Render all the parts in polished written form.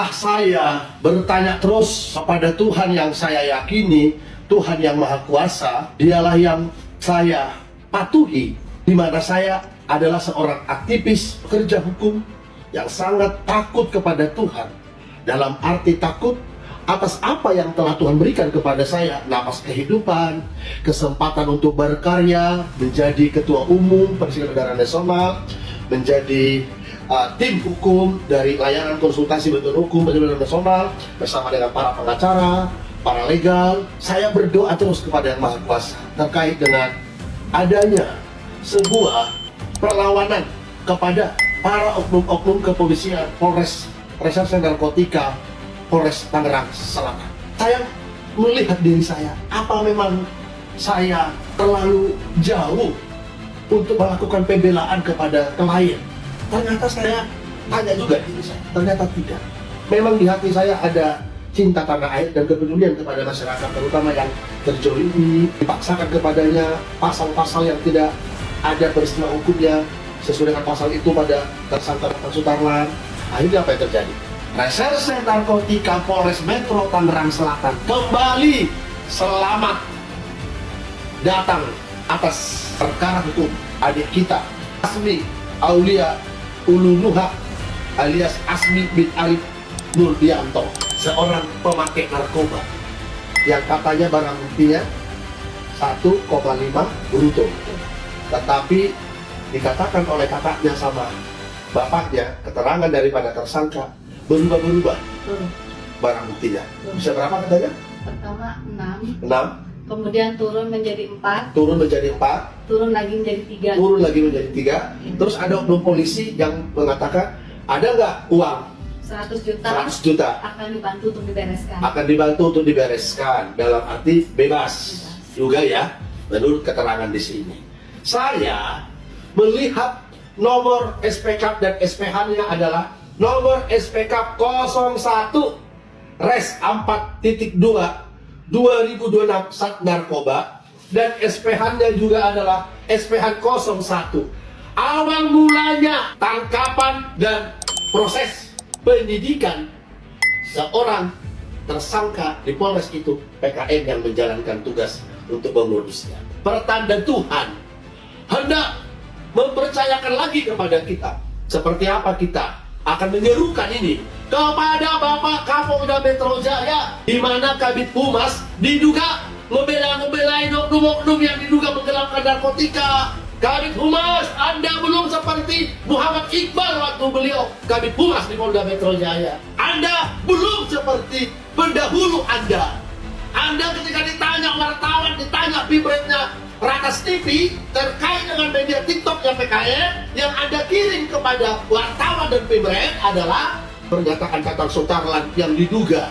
Setelah saya bertanya terus kepada Tuhan yang saya yakini, Tuhan yang Maha Kuasa, dialah yang saya patuhi, di mana saya adalah seorang aktivis pekerja hukum yang sangat takut kepada Tuhan. Dalam arti takut atas apa yang telah Tuhan berikan kepada saya, napas kehidupan, kesempatan untuk berkarya, menjadi ketua umum Persidangan Negara Nasional, menjadi tim hukum dari layanan konsultasi bentuk hukum Persidangan Nasional bersama dengan para pengacara, para legal. Saya berdoa terus kepada Yang Maha Kuasa terkait dengan adanya sebuah perlawanan kepada para oknum-oknum kepolisian Polres Reserse Narkotika Polres Tangerang Selatan. Saya melihat diri saya, apa memang saya terlalu jauh untuk melakukan pembelaan kepada klien? Ternyata saya tanya juga diri saya, ternyata tidak. Memang di hati saya ada cinta tanah air dan kepedulian kepada masyarakat, terutama yang terjolimi, dipaksakan kepadanya pasal-pasal yang tidak ada peristiwa hukumnya. Sesuai dengan pasal itu pada tersangka Tatang Sutarlan. Akhirnya apa yang terjadi? Reserse Narkotika Polres Metro Tangerang Selatan kembali selamat datang atas perkara hukum adik kita Asmi Aulia Ulunuha alias Asmi bin Arif Nurdianto, seorang pemakai narkoba yang katanya barang buktinya 1,5 bruto, tetapi dikatakan oleh kakaknya sama bapaknya, keterangan daripada tersangka berubah-berubah barang buktinya. Bisa berapa katanya? Pertama 6, 6, kemudian turun menjadi 4, turun menjadi 4, turun lagi menjadi 3. turun lagi menjadi 3. Terus ada oknum polisi yang mengatakan ada nggak uang 100 juta 100 juta akan dibantu untuk dibereskan. akan dibantu untuk dibereskan, dalam arti bebas juga ya, menurut keterangan di sini. Saya melihat nomor SPK dan SPH-nya adalah nomor SPK 01 Res 4.2 2026 Sat Narkoba, dan SPH-nya juga adalah SPH 01. Awal mulanya tangkapan dan proses penyidikan seorang tersangka di Polres itu PKM yang menjalankan tugas untuk mengurusnya. Pertanda Tuhan hendak mempercayakan lagi kepada kita seperti apa kita akan menyerukan ini kepada Bapak Kapolda Metro Jaya, di mana Kabid Humas diduga membela-belain oknum-oknum yang diduga menggelapkan narkotika. Kabid Humas, Anda belum seperti Muhammad Iqbal waktu beliau Kabid Humas di Polda Metro Jaya. Anda belum seperti pendahulu Anda. Anda ketika ditanya wartawan, ditanya pibretnya Rakas TV terkait dengan media TikTok yang PKM, yang Anda kirim kepada wartawan dan pibret adalah pernyataan Tatang Sutarlan yang diduga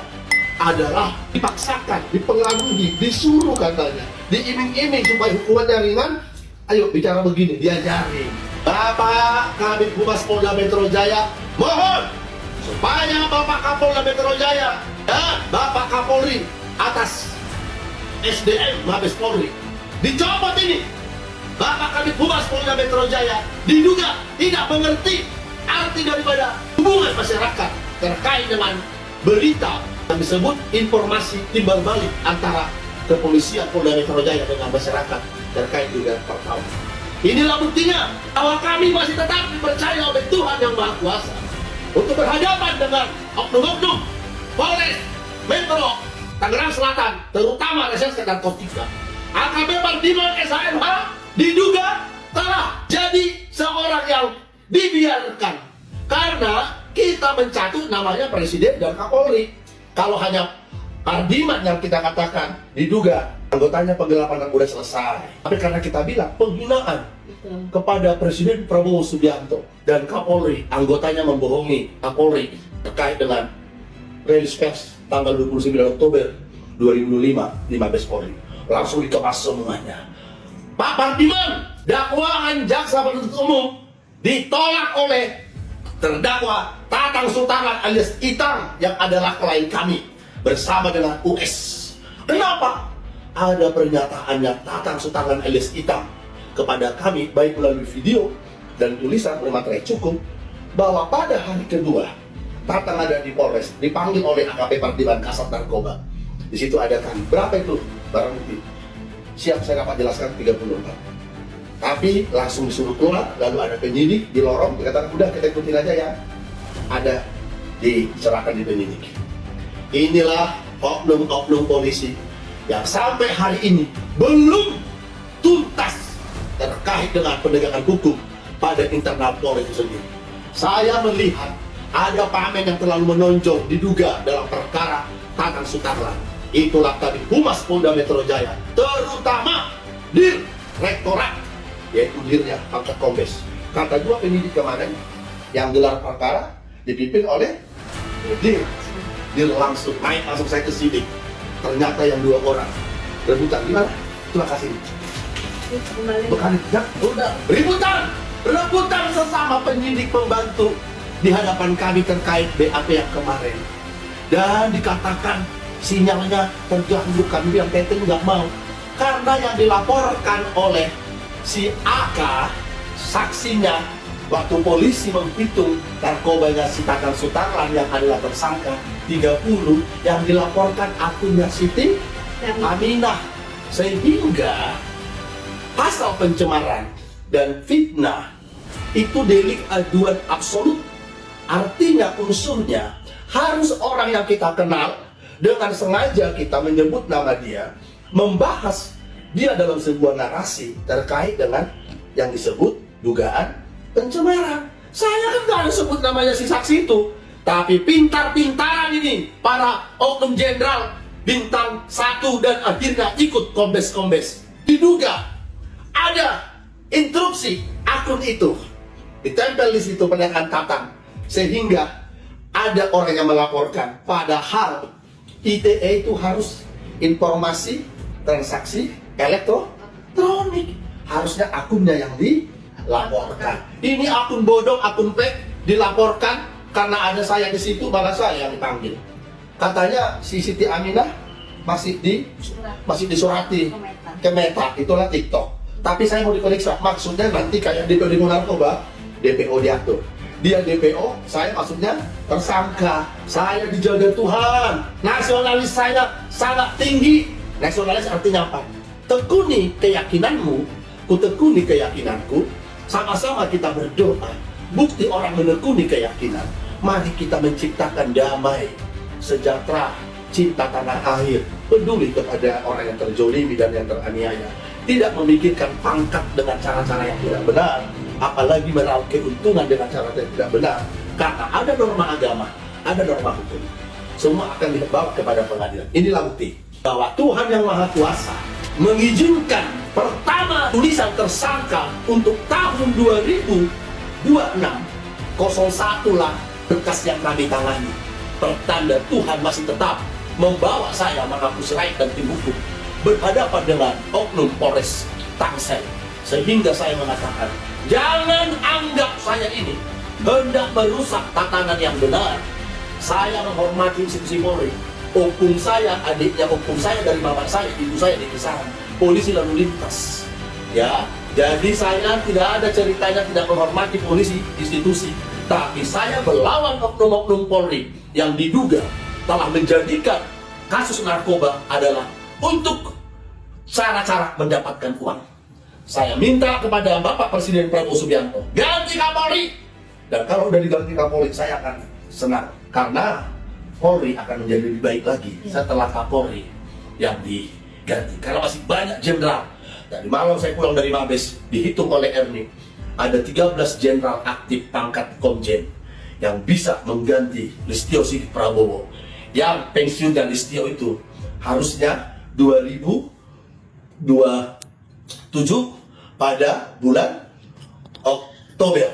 adalah dipaksakan, dipengaruhi, disuruh katanya, diiming-iming supaya hukumannya ringan. Ayo bicara begini, diajari. Bapak Kabid Humas Polda Metro Jaya, mohon supaya Bapak Kapolda Metro Jaya dan Bapak Kapolri atas SDM Mabes Polri dicopot ini. Bapak Kabid Humas Polda Metro Jaya diduga tidak mengerti arti daripada hubungan masyarakat terkait dengan berita yang disebut informasi timbal balik antara kepolisian Polda Metro Jaya dengan masyarakat terkait juga perkara. Inilah buktinya bahwa kami masih tetap dipercaya oleh Tuhan yang Maha Kuasa untuk berhadapan dengan oknum-oknum Polres Metro Tangerang Selatan, terutama Reserse Narkotika. AKP Pardiman SHMH diduga telah jadi seorang yang dibiarkan karena kita mencatut namanya Presiden dan Kapolri. Kalau hanya Pardiman yang kita katakan diduga anggotanya penggelapan yang sudah selesai, tapi karena kita bilang penghinaan kepada Presiden Prabowo Subianto dan Kapolri, anggotanya membohongi Kapolri terkait dengan rilis pers tanggal 29 Oktober 2005 di Mabes Polri, langsung dikemas semuanya. Pak Pardiman, dakwaan jaksa penuntut umum ditolak oleh terdakwa Tatang Sutarlan alias Itang yang adalah klien kami bersama dengan US. Kenapa? Ada pernyataannya Tatang Sutarlan alias Itang kepada kami baik melalui video dan tulisan bermaterai cukup bahwa pada hari kedua Tatang ada di Polres, dipanggil oleh AKP Partiban Kasat Narkoba. Di situ ada kan, berapa itu barang bukti? Siap saya dapat jelaskan 34. Tapi langsung disuruh keluar, lalu ada penyidik di lorong, dikatakan udah kita ikutin aja yang ada diserahkan di penyidik. Inilah oknum-oknum polisi yang sampai hari ini belum tuntas terkait dengan penegakan hukum pada internal Polri itu sendiri. Saya melihat ada pamen yang terlalu menonjol diduga dalam perkara Tatang Sutarlan. Itulah tadi Humas Polda Metro Jaya, terutama Dir Rektorat, yaitu Dirnya pangkat Kombes. Kata dua penyidik kemarin yang gelar perkara dipimpin oleh Dir. Dir langsung naik, langsung saya ke sidik. Ternyata yang 2 orang rebutan gimana? Terima kasih. Bukan, ya, udah rebutan sesama penyidik pembantu di hadapan kami terkait BAP yang kemarin. Dan dikatakan sinyalnya terganggu, kami bilang Teteh nggak mau. Karena yang dilaporkan oleh si AK, saksinya, waktu polisi menghitung narkobanya si Tatang Sutarlan yang adalah tersangka 30, yang dilaporkan akunnya Siti Aminah. Sehingga pasal pencemaran dan fitnah itu delik aduan absolut. Artinya unsurnya harus orang yang kita kenal, dengan sengaja kita menyebut nama dia, membahas dia dalam sebuah narasi terkait dengan yang disebut dugaan pencemaran. Saya kan gak ada sebut namanya si saksi itu, tapi pintar-pintaran ini para oknum jenderal bintang 1 dan akhirnya ikut kombes-kombes. Diduga ada interupsi akun itu, ditempel di situ pendakan Tatang, sehingga ada orang yang melaporkan. Padahal ITE itu harus informasi transaksi elektronik, harusnya akunnya yang dilaporkan. Ini akun bodong, akun fake dilaporkan karena ada saya di situ, malah saya yang dipanggil. Katanya si Siti Aminah masih disurati ke Meta, itulah TikTok. Tapi saya mau dikoreksi, maksudnya nanti kayak DPO narkoba, DPO diatur. Dia DPO, saya maksudnya tersangka. Saya dijaga Tuhan. Nasionalis saya sangat tinggi. Nasionalis artinya apa? Tekuni keyakinanmu, ku tekuni keyakinanku. Sama-sama kita berdoa. Bukti orang menekuni keyakinan. Mari kita menciptakan damai, sejahtera, cinta tanah air, peduli kepada orang yang terzolimi dan yang teraniaya. Tidak memikirkan pangkat dengan cara-cara yang tidak benar, apalagi meraup keuntungan dengan cara yang tidak benar. Karena ada norma agama, ada norma hukum, semua akan dibawa kepada pengadilan. Inilah bukti bahwa Tuhan yang Maha Kuasa mengizinkan pertama tulisan tersangka untuk tahun 2026 01 lah berkas yang kami tangani. Pertanda Tuhan masih tetap membawa saya menghapus raid dan tim hukum berhadapan dengan oknum Polres Tangsel. Sehingga saya mengatakan, jangan anggap saya ini hendak merusak tatanan yang benar. Saya menghormati institusi Polri. Opung saya, adiknya opung saya dari bapak saya, ibu saya dipisahkan. Polisi lalu lintas. Ya, jadi saya tidak ada ceritanya tidak menghormati polisi institusi. Tapi saya melawan oknum-oknum Polri yang diduga telah menjadikan kasus narkoba adalah untuk cara-cara mendapatkan uang. Saya minta kepada Bapak Presiden Prabowo Subianto, ganti Kapolri. Dan kalau udah diganti Kapolri, saya akan senang. Karena Polri akan menjadi lebih baik lagi setelah Kapolri yang diganti. Karena masih banyak jenderal. Tadi malam saya pulang dari Mabes, dihitung oleh Ernie, ada 13 jenderal aktif pangkat Komjen yang bisa mengganti Listio Sigit Prabowo. Yang pensiun dan Listio itu harusnya 2027 pada bulan Oktober.